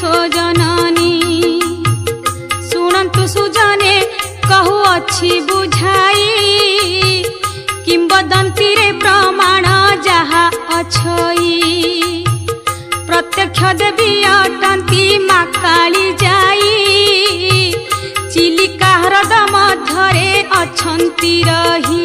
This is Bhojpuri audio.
विश्वजननी शुणन्तु सुजने कहु अछि बुझाई किंबदंती रे प्रमाण जहा अछई प्रत्यक्ष देवी अटंती मां काली जाई चिलिका ह्रद मध्यरे अछंती रही